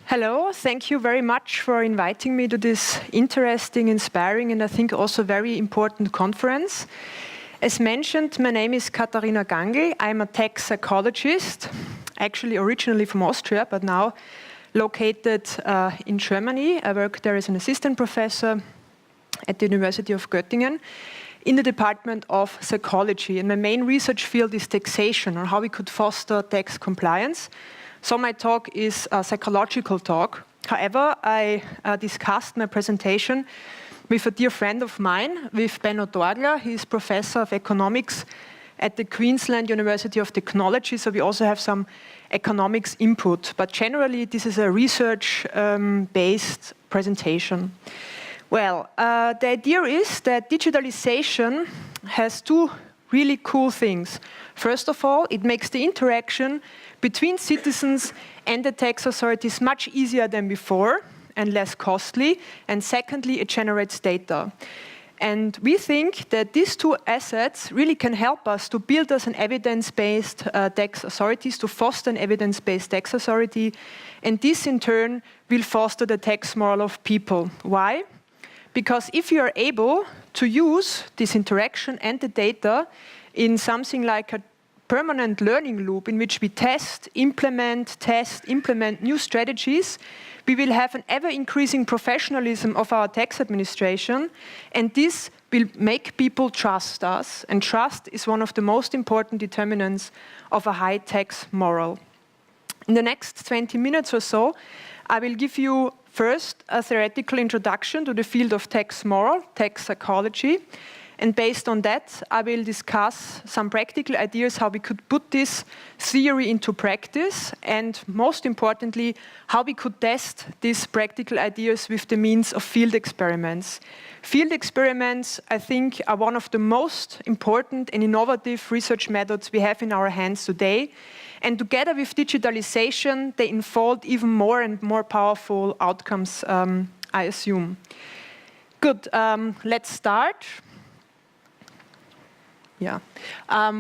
Hello, thank you very much for inviting me to this interesting, inspiring, and I think also very important conference. As mentioned, my name is Katharina Gangl. I'm a tax psychologist, actually originally from Austria, but now located in Germany. I work there as an assistant professor at the University of Göttingen in the Department of Psychology. And my main research field is taxation, or how we could foster tax compliance. So my talk is a psychological talk. However, I discussed my presentation with a dear friend of mine, with Benno Torgler. He is professor of economics at the Queensland University of Technology, so we also have some economics input. But generally, this is a research-based presentation. Well, the idea is that digitalization has two really cool things. First of all, it makes the interaction between citizens and the tax authorities much easier than before and less costly. And secondly, it generates data. And we think that these two assets really can help us to build us an evidence-based tax authorities, to foster an evidence-based tax authority. And this, in turn, will foster the tax moral of people. Why? Because if you are able to use this interaction and the data in something like a permanent learning loop in which we test, implement new strategies, we will have an ever-increasing professionalism of our tax administration, and this will make people trust us, and trust is one of the most important determinants of a high tax moral. In the next 20 minutes or so, I will give you first a theoretical introduction to the field of tax moral, tax psychology. And based on that, I will discuss some practical ideas how we could put this theory into practice, and most importantly, how we could test these practical ideas with the means of field experiments. Field experiments, I think, are one of the most important and innovative research methods we have in our hands today. And together with digitalization, they unfold even more and more powerful outcomes, I assume. Good, let's start. Yeah.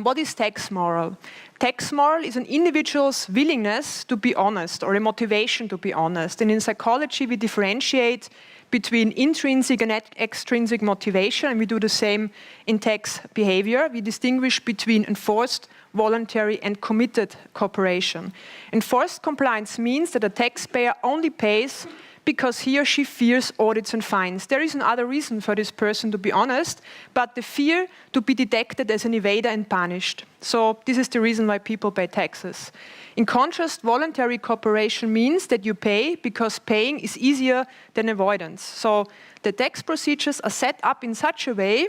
What is tax moral? Tax moral is an individual's willingness to be honest, or a motivation to be honest. And in psychology, we differentiate between intrinsic and extrinsic motivation, and we do the same in tax behavior. We distinguish between enforced, voluntary, and committed cooperation. Enforced compliance means that a taxpayer only pays because he or she fears audits and fines. There is another reason for this person to be honest, but the fear to be detected as an evader and punished. So this is the reason why people pay taxes. In contrast, voluntary cooperation means that you pay because paying is easier than avoidance. So the tax procedures are set up in such a way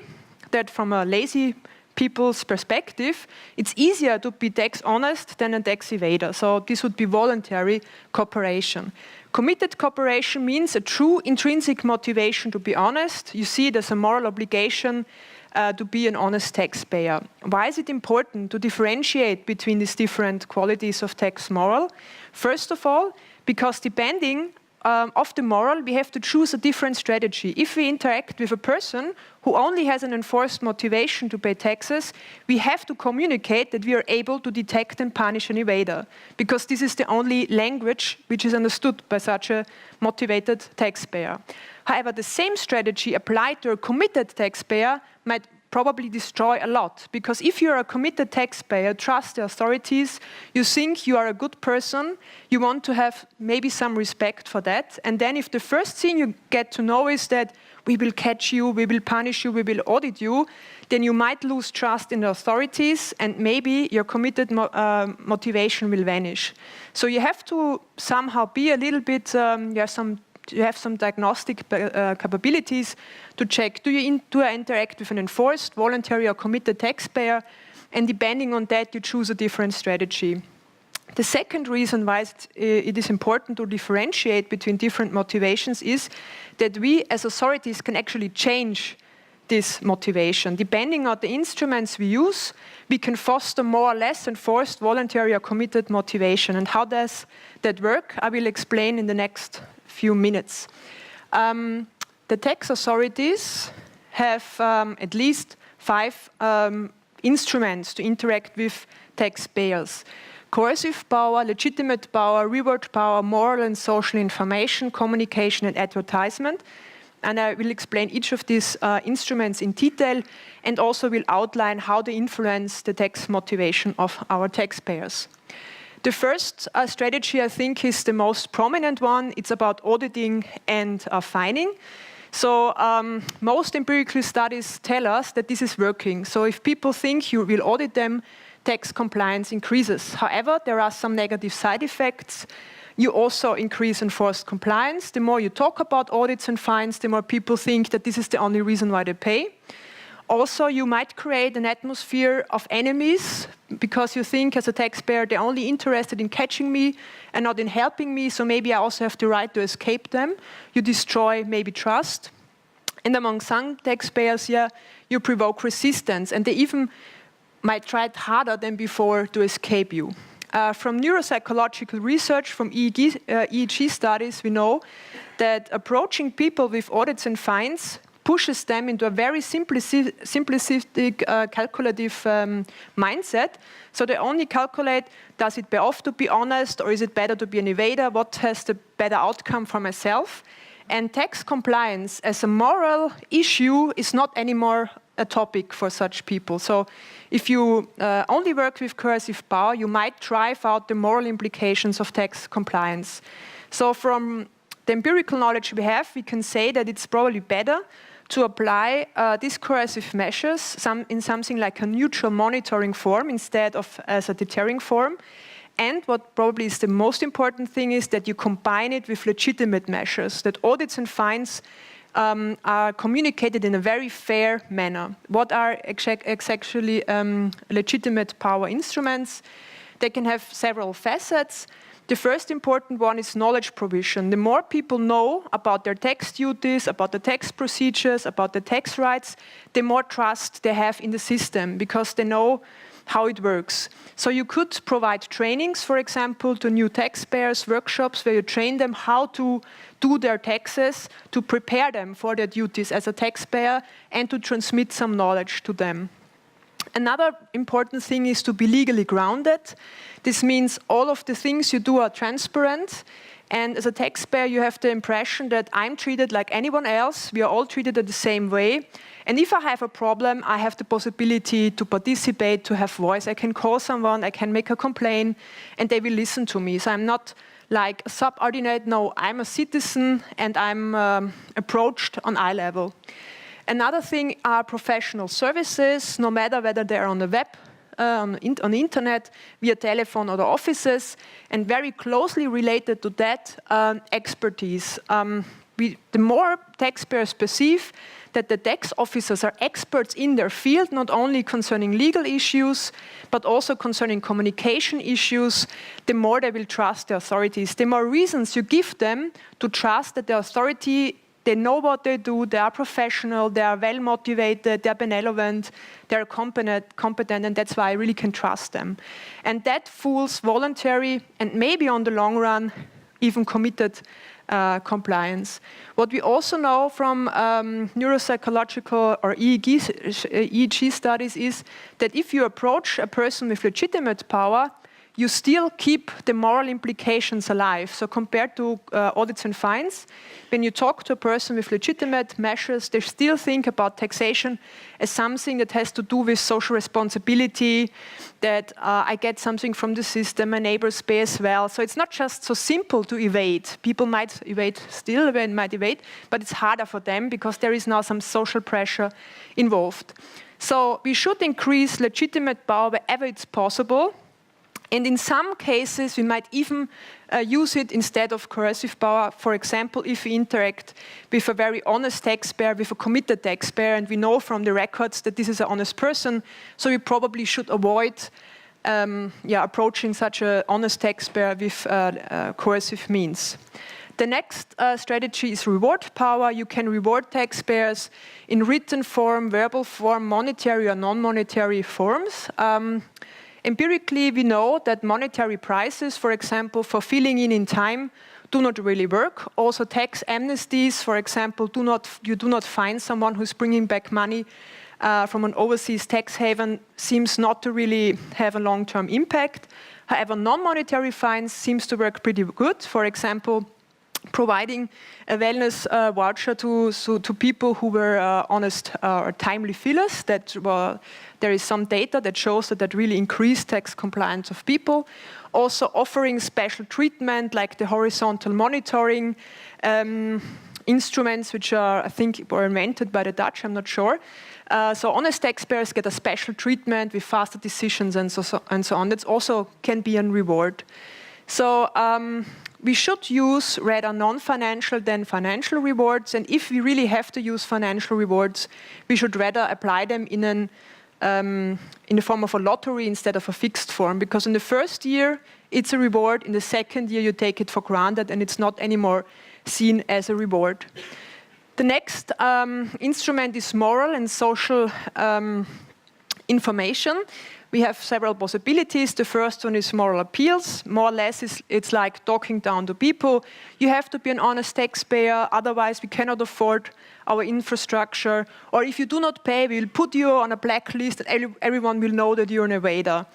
that from a lazy people's perspective, it's easier to be tax honest than a tax evader. So this would be voluntary cooperation. Committed cooperation means a true intrinsic motivation to be honest. You see it as a moral obligation to be an honest taxpayer. Why is it important to differentiate between these different qualities of tax moral? First of all, because depending of the moral, we have to choose a different strategy. If we interact with a person who only has an enforced motivation to pay taxes, we have to communicate that we are able to detect and punish an evader, because this is the only language which is understood by such a motivated taxpayer. However, the same strategy applied to a committed taxpayer might probably destroy a lot, because if you're a committed taxpayer, trust the authorities, you think you are a good person, you want to have maybe some respect for that, and then if the first thing you get to know is that we will catch you, we will punish you, we will audit you, then you might lose trust in the authorities, and maybe your committed motivation will vanish. So you have to somehow be a little bit, you have some diagnostic capabilities to check, do I interact with an enforced, voluntary, or committed taxpayer? And depending on that, you choose a different strategy. The second reason why it is important to differentiate between different motivations is that we as authorities can actually change this motivation. Depending on the instruments we use, we can foster more or less enforced, voluntary, or committed motivation. And how does that work? I will explain in the next few minutes. The tax authorities have at least 5 instruments to interact with taxpayers. coercive power, legitimate power, reward power, moral and social information, communication and advertisement. And I will explain each of these instruments in detail and also will outline how they influence the tax motivation of our taxpayers. The first strategy, I think, is the most prominent one. It's about auditing and fining. So most empirical studies tell us that this is working. So if people think you will audit them, tax compliance increases. However, there are some negative side effects. You also increase enforced compliance. The more you talk about audits and fines, the more people think that this is the only reason why they pay. Also, you might create an atmosphere of enemies because you think as a taxpayer they're only interested in catching me and not in helping me, so maybe I also have the right to escape them. You destroy maybe trust. And among some taxpayers, you provoke resistance, and they even might try it harder than before to escape you. From neuropsychological research, from EEG studies, we know that approaching people with audits and fines pushes them into a very simplistic, calculative mindset. So they only calculate, does it pay off to be honest, or is it better to be an evader? What has the better outcome for myself? And tax compliance as a moral issue is not anymore a topic for such people. So if you only work with coercive power, you might drive out the moral implications of tax compliance. So from the empirical knowledge we have, we can say that it's probably better to apply these coercive measures in something like a neutral monitoring form instead of as a deterring form. And what probably is the most important thing is that you combine it with legitimate measures, that audits and fines are communicated in a very fair manner. What are exactly legitimate power instruments? They can have several facets. The first important one is knowledge provision. The more people know about their tax duties, about the tax procedures, about the tax rights, the more trust they have in the system because they know how it works. So you could provide trainings, for example, to new taxpayers, workshops where you train them how to do their taxes, to prepare them for their duties as a taxpayer and to transmit some knowledge to them. Another important thing is to be legally grounded. This means all of the things you do are transparent. And as a taxpayer, you have the impression that I'm treated like anyone else. We are all treated in the same way. And if I have a problem, I have the possibility to participate, to have voice. I can call someone, I can make a complaint, and they will listen to me. So I'm not like a subordinate. No, I'm a citizen, and I'm approached on eye level. Another thing are professional services, no matter whether they're on the web, on the internet, via telephone or the offices, and very closely related to that, expertise. The more taxpayers perceive that the tax officers are experts in their field, not only concerning legal issues, but also concerning communication issues, the more they will trust the authorities. The more reasons you give them to trust that the authority, they know what they do, they are professional, they are well motivated, they are benevolent, they are competent, and that's why I really can trust them. And that fuels voluntary and maybe on the long run, even committed compliance. What we also know from neuropsychological or EEG studies is that if you approach a person with legitimate power, you still keep the moral implications alive. So compared to audits and fines, when you talk to a person with legitimate measures, they still think about taxation as something that has to do with social responsibility, that I get something from the system, my neighbors pay as well. So it's not just so simple to evade. People might evade still, but it's harder for them because there is now some social pressure involved. So we should increase legitimate power wherever it's possible. And in some cases, we might even use it instead of coercive power. For example, if we interact with a very honest taxpayer, with a committed taxpayer, and we know from the records that this is an honest person, so we probably should avoid approaching such an honest taxpayer with coercive means. The next strategy is reward power. You can reward taxpayers in written form, verbal form, monetary or non-monetary forms. Empirically, we know that monetary prizes, for example, for filling in time, do not really work. Also, tax amnesties, for example, you do not find someone who's bringing back money from an overseas tax haven, seems not to really have a long-term impact. However, non-monetary fines seems to work pretty good. For example, providing a wellness voucher to people who were honest or timely fillers. There is some data that shows that really increased tax compliance of people. Also offering special treatment like the horizontal monitoring instruments, which are, I think, were invented by the Dutch, I'm not sure. So honest taxpayers get a special treatment with faster decisions and so on. That also can be a reward. So we should use rather non-financial than financial rewards. And if we really have to use financial rewards, we should rather apply them in the form of a lottery instead of a fixed form. Because in the first year, it's a reward. In the second year, you take it for granted, and it's not anymore seen as a reward. The next instrument is moral and social information. We have several possibilities. The first one is moral appeals. More or less, it's like talking down to people. You have to be an honest taxpayer, otherwise we cannot afford our infrastructure. Or if you do not pay, we'll put you on a blacklist and everyone will know that you're an evader.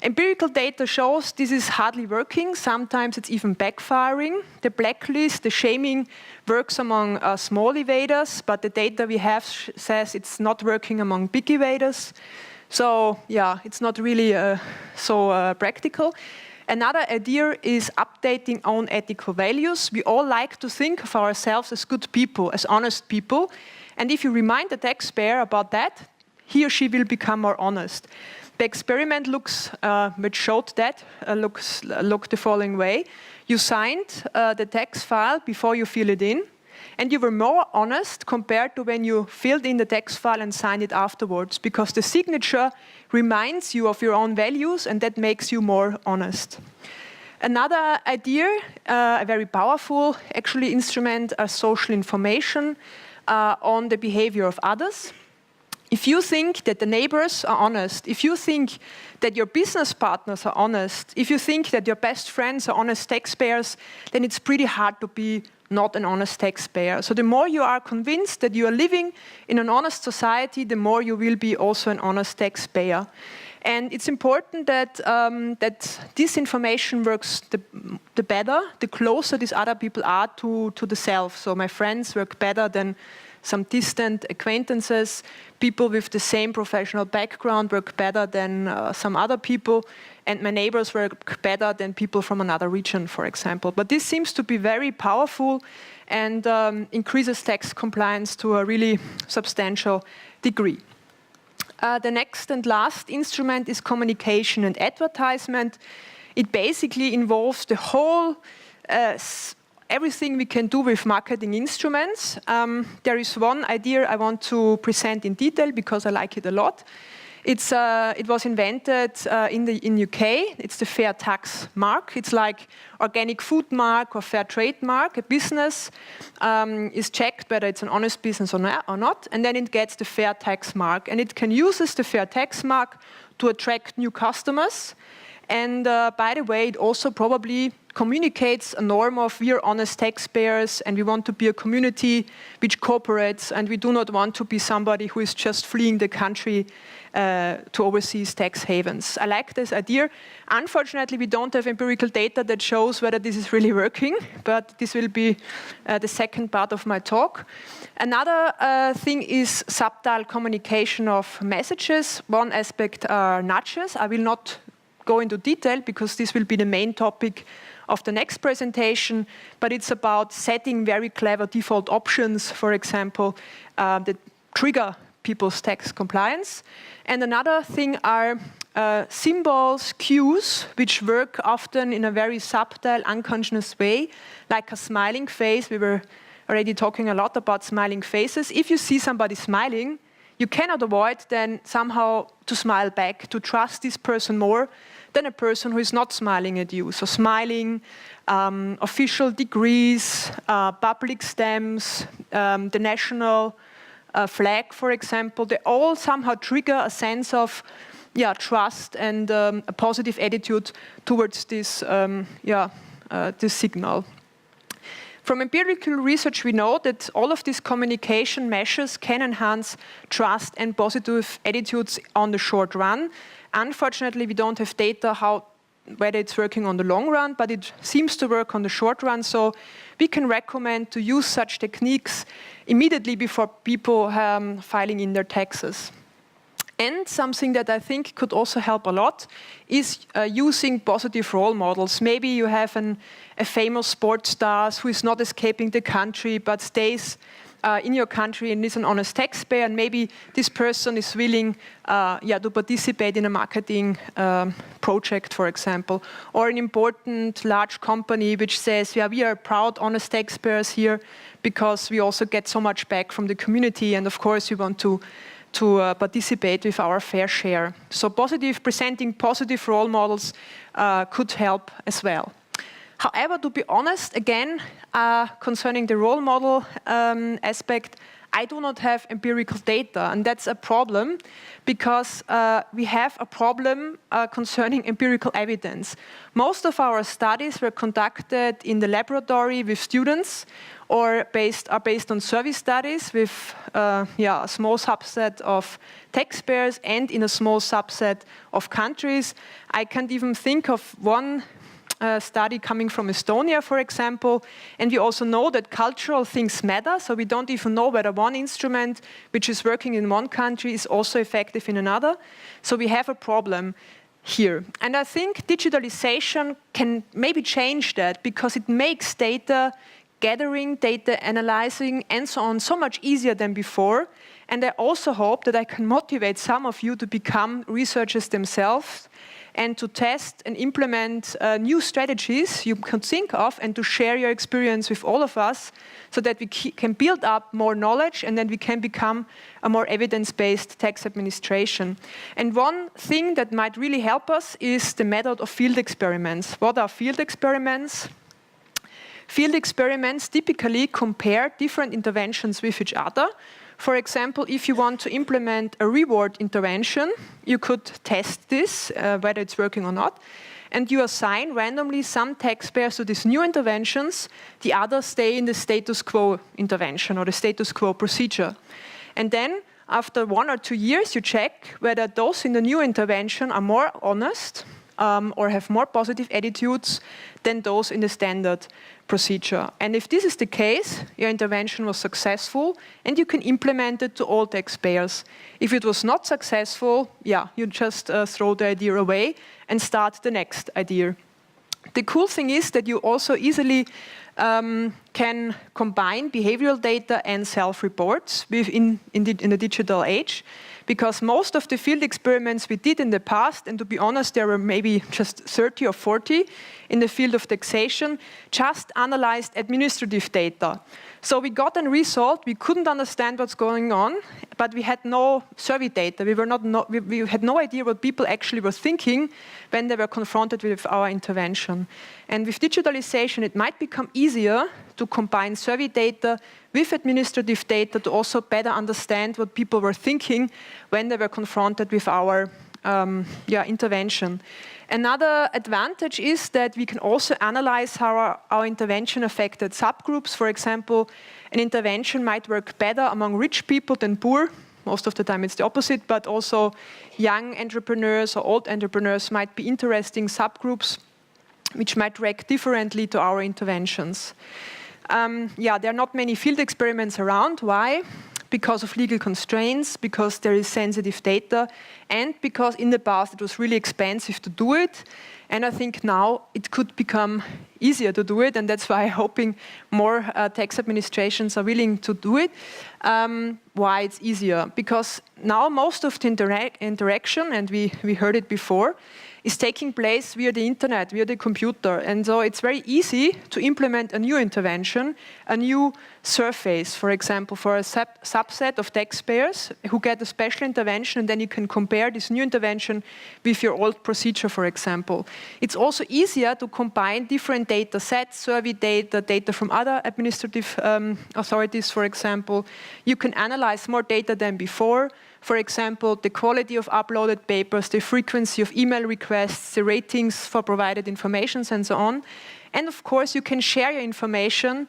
Empirical data shows this is hardly working. Sometimes it's even backfiring. The blacklist, the shaming works among small evaders, but the data we have says it's not working among big evaders. So yeah, it's not really so practical. Another idea is updating own ethical values. We all like to think of ourselves as good people, as honest people. And if you remind the taxpayer about that, he or she will become more honest. The experiment which showed that, looked the following way. You signed the tax file before you fill it in, and you were more honest compared to when you filled in the tax file and signed it afterwards, because the signature reminds you of your own values, and that makes you more honest. Another idea, a very powerful actually instrument, social information on the behavior of others. If you think that the neighbors are honest, if you think that your business partners are honest, if you think that your best friends are honest taxpayers, then it's pretty hard to be not an honest taxpayer. So the more you are convinced that you are living in an honest society, the more you will be also an honest taxpayer. And it's important that this information works the better, the closer these other people are to the self. So my friends work better than some distant acquaintances. People with the same professional background work better than some other people. And my neighbors work better than people from another region, for example. But this seems to be very powerful and increases tax compliance to a really substantial degree. The next and last instrument is communication and advertisement. It basically involves the whole everything we can do with marketing instruments. There is one idea I want to present in detail because I like it a lot. It was invented in UK. It's the fair tax mark. It's like organic food mark or fair trade mark. A business is checked whether it's an honest business or not, and then it gets the fair tax mark. And it can use the fair tax mark to attract new customers. And by the way, it also probably communicates a norm of we are honest taxpayers and we want to be a community which cooperates, and we do not want to be somebody who is just fleeing the country to overseas tax havens. I like this idea. Unfortunately, we don't have empirical data that shows whether this is really working, but this will be the second part of my talk. Another thing is subtle communication of messages. One aspect are nudges. I will not go into detail because this will be the main topic of the next presentation, but it's about setting very clever default options, for example, that trigger people's tax compliance. And another thing are symbols, cues, which work often in a very subtle, unconscious way, like a smiling face. We were already talking a lot about smiling faces. If you see somebody smiling, you cannot avoid then somehow to smile back, to trust this person more than a person who is not smiling at you. So smiling, official degrees, public stamps, the national flag, for example, they all somehow trigger a sense of trust and a positive attitude towards this, this signal. From empirical research, we know that all of these communication measures can enhance trust and positive attitudes on the short run. Unfortunately, we don't have data how whether it's working on the long run, but it seems to work on the short run. So we can recommend to use such techniques immediately before people filing in their taxes. And something that I think could also help a lot is using positive role models. Maybe you have a famous sports star who is not escaping the country but stays in your country and is an honest taxpayer, and maybe this person is willing to participate in a marketing project, for example, or an important large company which says, yeah, we are proud honest taxpayers here because we also get so much back from the community, and of course we want to participate with our fair share. So presenting positive role models could help as well. However, to be honest, again, concerning the role model aspect, I do not have empirical data, and that's a problem because we have a problem concerning empirical evidence. Most of our studies were conducted in the laboratory with students or are based on survey studies with a small subset of taxpayers and in a small subset of countries. I can't even think of one study coming from Estonia, for example, and we also know that cultural things matter, so we don't even know whether one instrument which is working in one country is also effective in another. So we have a problem here. And I think digitalization can maybe change that because it makes data gathering, data analyzing, and so on so much easier than before. And I also hope that I can motivate some of you to become researchers themselves and to test and implement new strategies you can think of and to share your experience with all of us so that we can build up more knowledge and then we can become a more evidence-based tax administration. And one thing that might really help us is the method of field experiments. What are field experiments? Field experiments typically compare different interventions with each other. For example, if you want to implement a reward intervention, you could test this, whether it's working or not, and you assign randomly some taxpayers to these new interventions, the others stay in the status quo intervention or the status quo procedure. And then, after 1 or 2 years, you check whether those in the new intervention are more honest or have more positive attitudes than those in the standard procedure. And if this is the case, your intervention was successful and you can implement it to all taxpayers. If it was not successful, you just throw the idea away and start the next idea. The cool thing is that you also easily can combine behavioral data and self-reports in the digital age, because most of the field experiments we did in the past, and to be honest, there were maybe just 30 or 40 in the field of taxation, just analyzed administrative data. So we got a result, we couldn't understand what's going on, but we had no survey data. We had no idea what people actually were thinking when they were confronted with our intervention. And with digitalization, it might become easier to combine survey data with administrative data to also better understand what people were thinking when they were confronted with our intervention. Another advantage is that we can also analyze how our intervention affected subgroups. For example, an intervention might work better among rich people than poor. Most of the time it's the opposite, but also young entrepreneurs or old entrepreneurs might be interesting subgroups which might react differently to our interventions. There are not many field experiments around. Why? Because of legal constraints, because there is sensitive data, and because in the past it was really expensive to do it. And I think now it could become easier to do it, and that's why I'm hoping more tax administrations are willing to do it. Why it's easier? Because now most of the interaction, and we heard it before, is taking place via the internet, via the computer. And so it's very easy to implement a new intervention, a new surface, for example, for a subset of taxpayers who get a special intervention, and then you can compare this new intervention with your old procedure, for example. It's also easier to combine different data sets, survey data, data from other administrative authorities, for example. You can analyze more data than before. For example, the quality of uploaded papers, the frequency of email requests, the ratings for provided information, and so on. And of course, you can share your information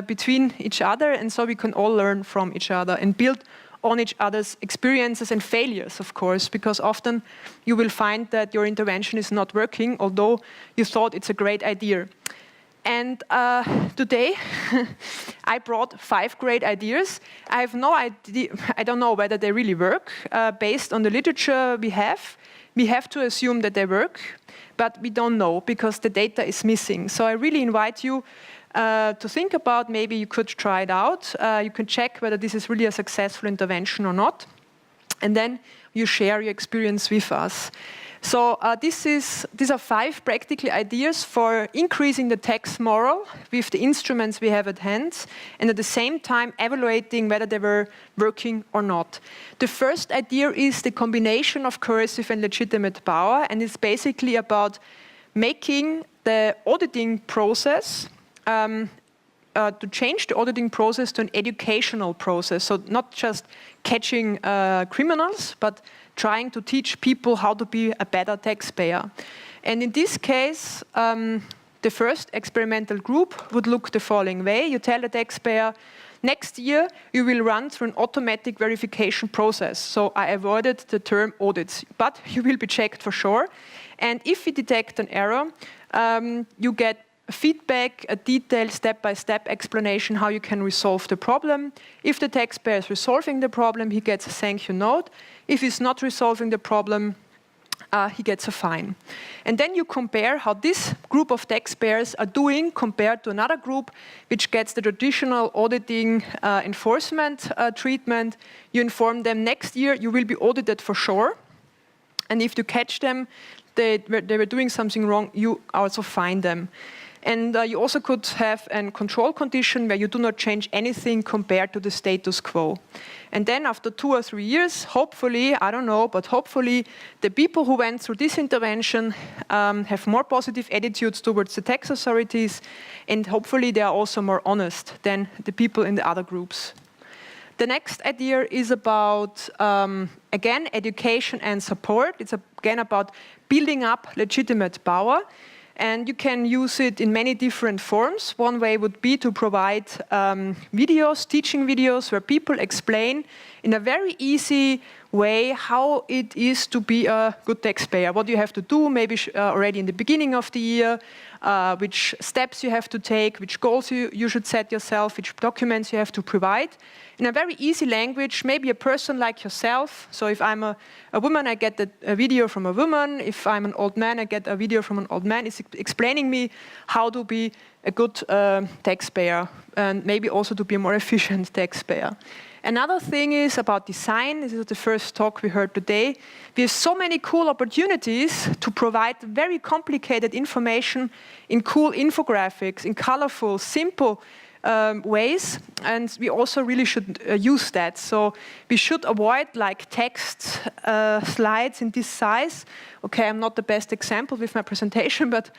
between each other, and so we can all learn from each other and build on each other's experiences and failures, of course, because often you will find that your intervention is not working, although you thought it's a great idea. And today, I brought 5 great ideas. I have no idea, I don't know whether they really work. Based on the literature we have to assume that they work, but we don't know because the data is missing. So I really invite you to think about, maybe you could try it out. You can check whether this is really a successful intervention or not. And then you share your experience with us. So these are 5 practical ideas for increasing the tax moral with the instruments we have at hand, and at the same time evaluating whether they were working or not. The first idea is the combination of coercive and legitimate power, and it's basically about making the auditing process to change the auditing process to an educational process. So not just catching criminals, but trying to teach people how to be a better taxpayer. And in this case, the first experimental group would look the following way. You tell the taxpayer, next year you will run through an automatic verification process. So I avoided the term audits, but you will be checked for sure. And if we detect an error, you get feedback, a detailed step-by-step explanation how you can resolve the problem. If the taxpayer is resolving the problem, he gets a thank you note. If he's not resolving the problem, he gets a fine. And then you compare how this group of taxpayers are doing compared to another group which gets the traditional auditing enforcement treatment. You inform them next year you will be audited for sure. And if you catch them, they were doing something wrong, you also fine them. And you also could have a control condition where you do not change anything compared to the status quo. And then after 2 or 3 years, hopefully, I don't know, but hopefully the people who went through this intervention have more positive attitudes towards the tax authorities, and hopefully they are also more honest than the people in the other groups. The next idea is about, again, education and support. It's again about building up legitimate power. And you can use it in many different forms. One way would be to provide videos, teaching videos, where people explain in a very easy way how it is to be a good taxpayer, what you have to do, maybe already in the beginning of the year, which steps you have to take, which goals you should set yourself, which documents you have to provide. In a very easy language, maybe a person like yourself. So if I'm a woman, I get a video from a woman. If I'm an old man, I get a video from an old man. It's explaining me how to be a good taxpayer and maybe also to be a more efficient taxpayer. Another thing is about design. This is the first talk we heard today. We have so many cool opportunities to provide very complicated information in cool infographics, in colorful, simple ways, and we also really should use that. So we should avoid like text slides in this size. Okay, I'm not the best example with my presentation, but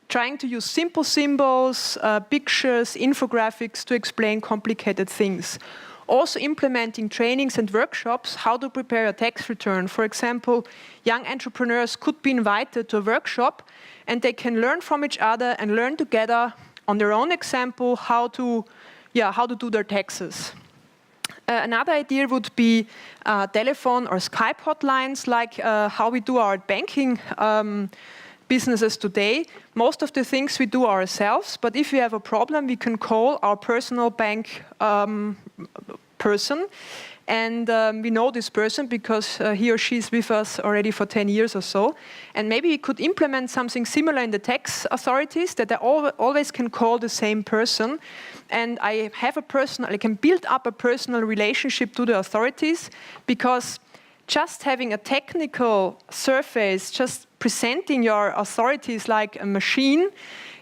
trying to use simple symbols, pictures, infographics to explain complicated things. Also implementing trainings and workshops, how to prepare a tax return. For example, young entrepreneurs could be invited to a workshop and they can learn from each other and learn together on their own example how to do their taxes. Another idea would be telephone or Skype hotlines, like how we do our banking businesses today. Most of the things we do ourselves, but if we have a problem, we can call our personal bank person. And we know this person because he or she is with us already for 10 years or so. And maybe we could implement something similar in the tax authorities, that I always can call the same person. And I can build up a personal relationship to the authorities, because just having a technical surface, just presenting your authorities like a machine,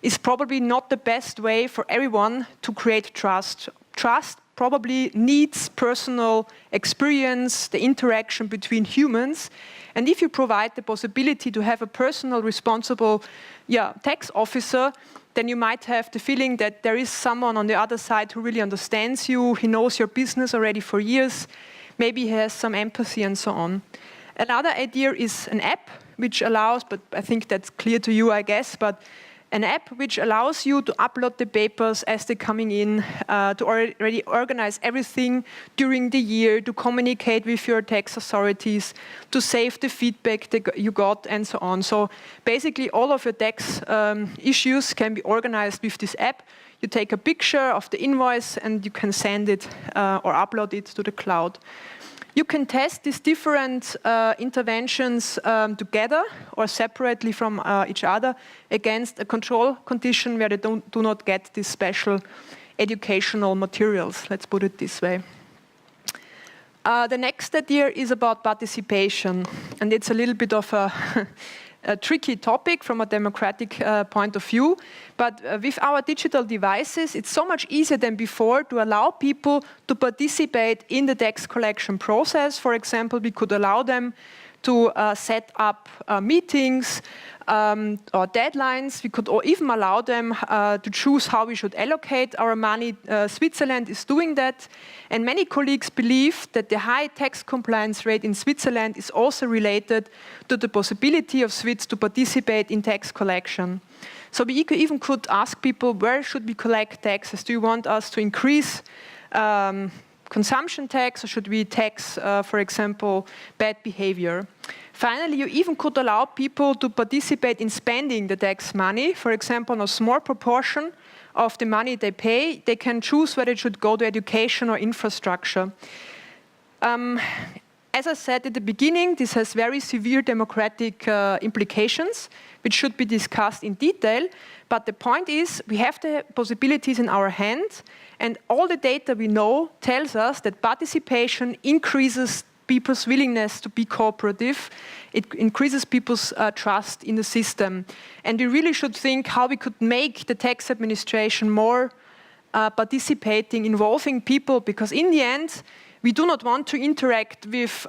is probably not the best way for everyone to create trust. Trust probably needs personal experience, the interaction between humans. And if you provide the possibility to have a personal responsible tax officer, then you might have the feeling that there is someone on the other side who really understands you, he knows your business already for years, maybe he has some empathy and so on. Another idea is an app which allows, but I think that's clear to you, I guess, but an app which allows you to upload the papers as they're coming in, to already organize everything during the year, to communicate with your tax authorities, to save the feedback that you got, and so on. So basically all of your tax issues can be organized with this app. You take a picture of the invoice and you can send it or upload it to the cloud. You can test these different interventions together or separately from each other against a control condition where they do not get these special educational materials, let's put it this way. The next idea is about participation, and it's a little bit of a tricky topic from a democratic point of view, but with our digital devices, it's so much easier than before to allow people to participate in the tax collection process. For example, we could allow them to set up meetings or deadlines. We could even allow them to choose how we should allocate our money. Switzerland is doing that. And many colleagues believe that the high tax compliance rate in Switzerland is also related to the possibility of Swiss to participate in tax collection. So we even could ask people, where should we collect taxes? Do you want us to increase consumption tax, or should we tax, for example, bad behavior? Finally, you even could allow people to participate in spending the tax money. For example, a small proportion of the money they pay, they can choose whether it should go to education or infrastructure. As I said at the beginning, this has very severe democratic implications, which should be discussed in detail. But the point is, we have the possibilities in our hands, and all the data we know tells us that participation increases people's willingness to be cooperative. It increases people's trust in the system. And we really should think how we could make the tax administration more participating, involving people, because in the end, we do not want to interact with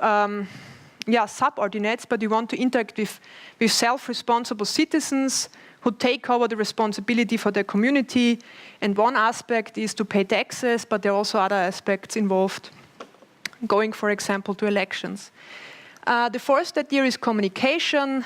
subordinates, but we want to interact with self-responsible citizens who take over the responsibility for their community. And one aspect is to pay taxes, but there are also other aspects involved, going, for example, to elections. The fourth idea is communication,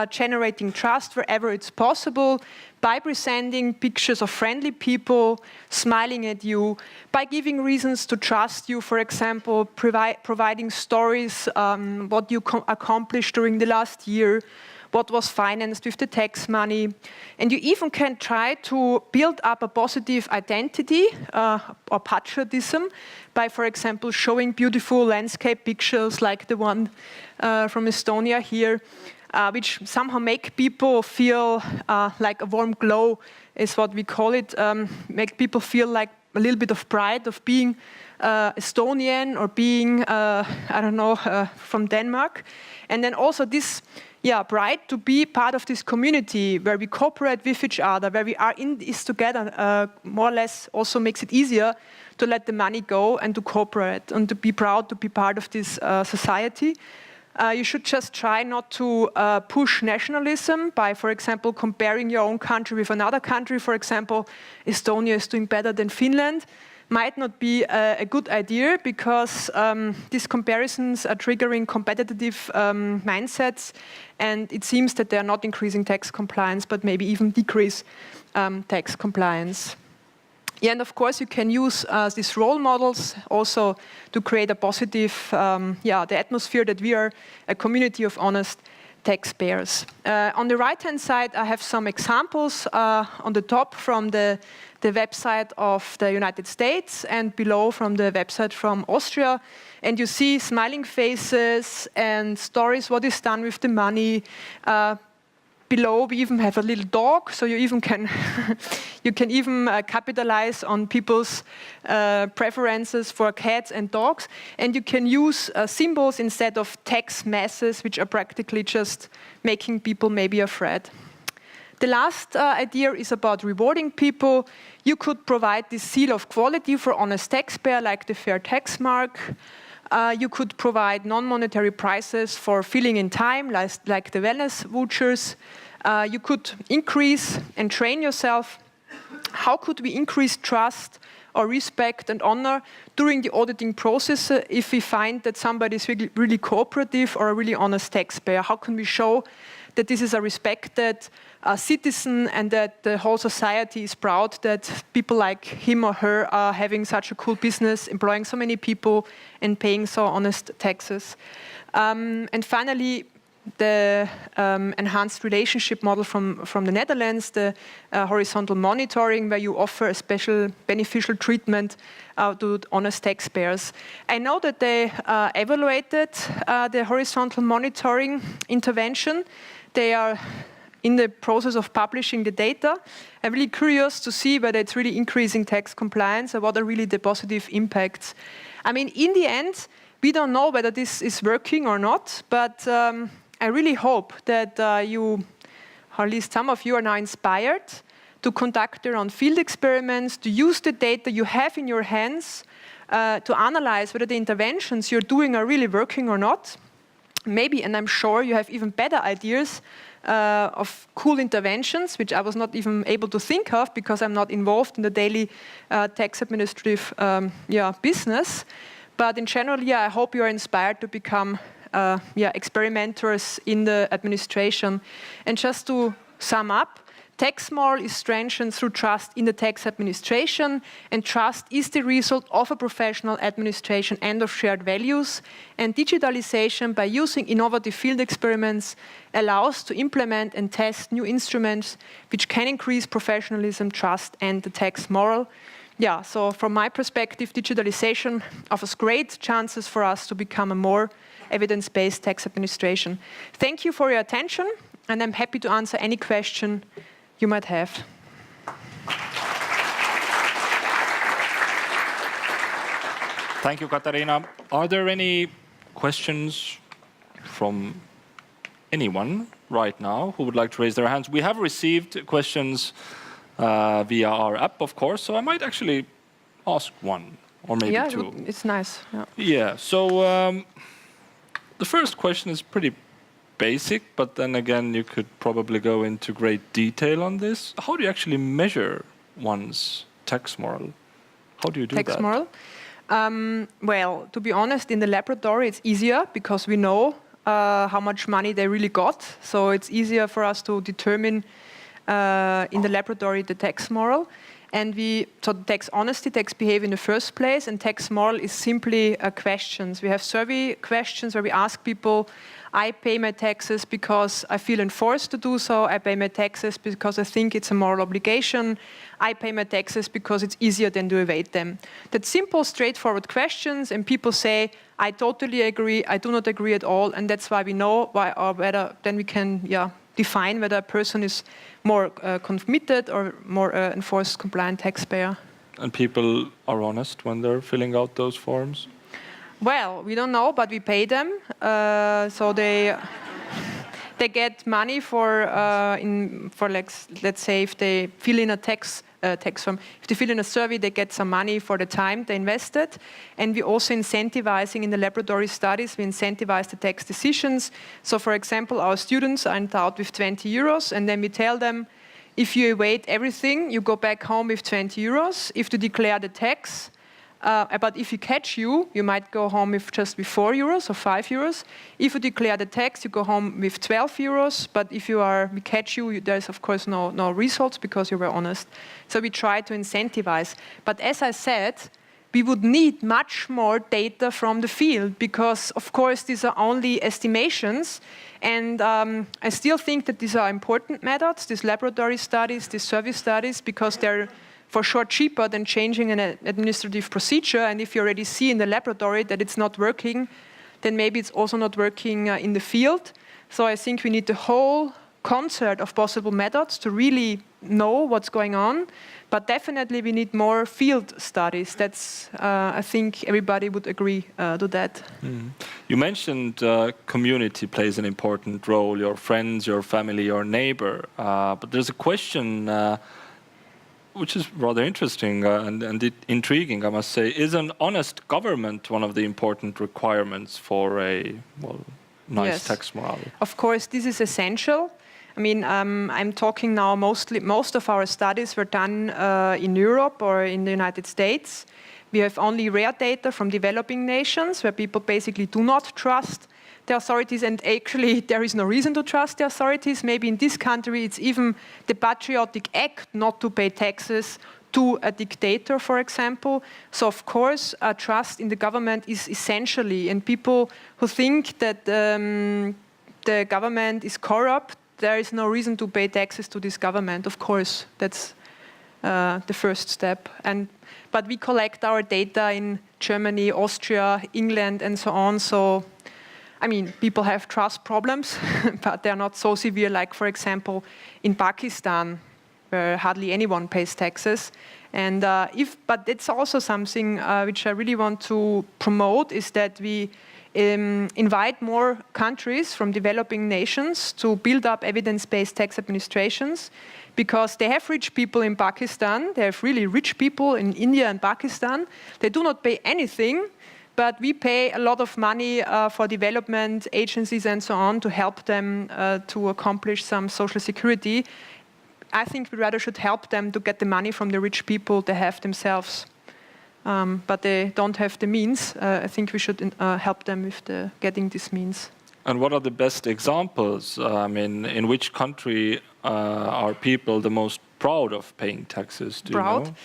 generating trust wherever it's possible, by presenting pictures of friendly people smiling at you, by giving reasons to trust you, for example, providing stories, what you accomplished during the last year, what was financed with the tax money. And you even can try to build up a positive identity or patriotism by, for example, showing beautiful landscape pictures like the one from Estonia here, which somehow make people feel like a warm glow, is what we call it, make people feel like a little bit of pride of being Estonian or being, from Denmark. And then also this pride to be part of this community where we cooperate with each other, where we are in this together, more or less also makes it easier to let the money go and to cooperate and to be proud to be part of this society. You should just try not to push nationalism by, for example, comparing your own country with another country. For example, Estonia is doing better than Finland. Might not be a good idea because these comparisons are triggering competitive mindsets, and it seems that they are not increasing tax compliance, but maybe even decrease tax compliance. Yeah, and of course you can use these role models also to create a positive, the atmosphere that we are a community of honest taxpayers. On the right-hand side, I have some examples on the top from the website of the United States and below from the website from Austria. And you see smiling faces and stories, what is done with the money. Below, we even have a little dog, so you even can you can even capitalize on people's preferences for cats and dogs, and you can use symbols instead of text masses, which are practically just making people maybe afraid. The last idea is about rewarding people. You could provide this seal of quality for honest taxpayer, like the fair tax mark. You could provide non-monetary prizes for filling in time, like the wellness vouchers. You could increase and train yourself. How could we increase trust or respect and honor during the auditing process if we find that somebody is really cooperative or a really honest taxpayer? How can we show that this is a respected citizen and that the whole society is proud that people like him or her are having such a cool business, employing so many people and paying so honest taxes. And finally, the enhanced relationship model from the Netherlands, the horizontal monitoring, where you offer a special beneficial treatment to honest taxpayers. I know that they evaluated the horizontal monitoring intervention. They are in the process of publishing the data. I'm really curious to see whether it's really increasing tax compliance or what are really the positive impacts. I mean, in the end, we don't know whether this is working or not, but I really hope that you, or at least some of you, are now inspired to conduct their own field experiments, to use the data you have in your hands, to analyze whether the interventions you're doing are really working or not. Maybe, and I'm sure you have even better ideas of cool interventions, which I was not even able to think of because I'm not involved in the daily tax administrative business. But in general, I hope you are inspired to become experimenters in the administration. And just to sum up, tax moral is strengthened through trust in the tax administration, and trust is the result of a professional administration and of shared values. And digitalization, by using innovative field experiments, allows to implement and test new instruments which can increase professionalism, trust, and the tax moral. Yeah, so from my perspective, digitalization offers great chances for us to become a more evidence-based tax administration. Thank you for your attention, and I'm happy to answer any question you might have. Thank you, Katariina. Are there any questions from anyone right now who would like to raise their hands? We have received questions via our app, of course, so I might actually ask one or maybe two. Yeah, it's nice. Yeah, so the first question is pretty basic, but then again, you could probably go into great detail on this. How do you actually measure one's tax moral? How do you do that? Tax moral? Well, to be honest, in the laboratory, it's easier because we know how much money they really got. So it's easier for us to determine in the laboratory the tax moral. And so tax honesty, tax behavior in the first place, and tax moral is simply questions. We have survey questions where we ask people, I pay my taxes because I feel enforced to do so. I pay my taxes because I think it's a moral obligation. I pay my taxes because it's easier than to evade them. That's simple, straightforward questions, and people say, I totally agree, I do not agree at all, and that's why we know whether then we can define whether a person is more committed or more enforced compliant taxpayer. And people are honest when they're filling out those forms? Well, we don't know, but we pay them. So they get money for let's say if they fill in a tax form. If they fill in a survey, they get some money for the time they invested. And we also incentivizing in the laboratory studies, we incentivize the tax decisions. So for example, our students are endowed with 20 euros, and then we tell them, if you evade everything, you go back home with 20 euros. If you declare the tax, but if we catch you, you might go home with just 4 euros or 5 euros. If you declare the tax, you go home with 12 euros. But if we catch you, there's of course no results because you were honest. So we try to incentivize. But as I said, we would need much more data from the field because, of course, these are only estimations. And I still think that these are important methods, these laboratory studies, these survey studies, because they're for sure cheaper than changing an administrative procedure. And if you already see in the laboratory that it's not working, then maybe it's also not working in the field. So I think we need the whole concert of possible methods to really know what's going on. But definitely we need more field studies. That's, I think everybody would agree to that. Mm. You mentioned community plays an important role, your friends, your family, your neighbor. But there's a question which is rather interesting and intriguing, I must say. Is an honest government one of the important requirements for a nice tax moral? Of course, this is essential. I mean, I'm talking now most of our studies were done in Europe or in the United States. We have only rare data from developing nations where people basically do not trust the authorities, and actually there is no reason to trust the authorities. Maybe in this country it's even the patriotic act not to pay taxes to a dictator, for example. So of course, trust in the government is essentially, and people who think that the government is corrupt, there is no reason to pay taxes to this government. Of course, that's the first step. But we collect our data in Germany, Austria, England, and so on. So, I mean, people have trust problems, but they're not so severe, like, for example, in Pakistan, where hardly anyone pays taxes. And but it's also something which I really want to promote, is that we invite more countries from developing nations to build up evidence-based tax administrations, because they have rich people in Pakistan, they have really rich people in India and Pakistan. They do not pay anything, but we pay a lot of money for development agencies and so on to help them to accomplish some social security. I think we rather should help them to get the money from the rich people they have themselves. But they don't have the means. I think we should help them with getting this means. And what are the best examples? I mean, in which country are people the most proud of paying taxes? Do proud? you know?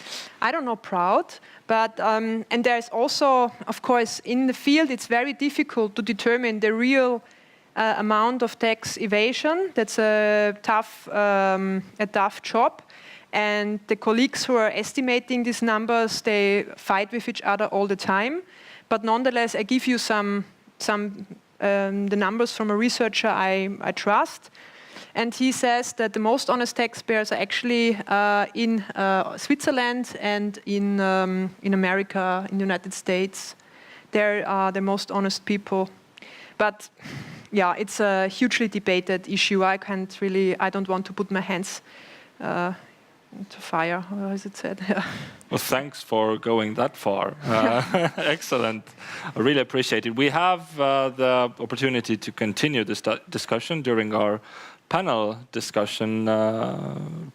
I don't know proud, but and there's also, of course, in the field it's very difficult to determine the real amount of tax evasion. That's a tough job. And the colleagues who are estimating these numbers, they fight with each other all the time. But nonetheless, I give you the numbers from a researcher I trust. And he says that the most honest taxpayers are actually in Switzerland and in America, in the United States. They're the most honest people. But yeah, it's a hugely debated issue. I don't want to put my hands into fire, or as it said. Yeah. Well, thanks for going that far. Excellent. I really appreciate it. We have the opportunity to continue this discussion during our panel discussion,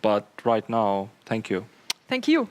but right now, thank you. Thank you.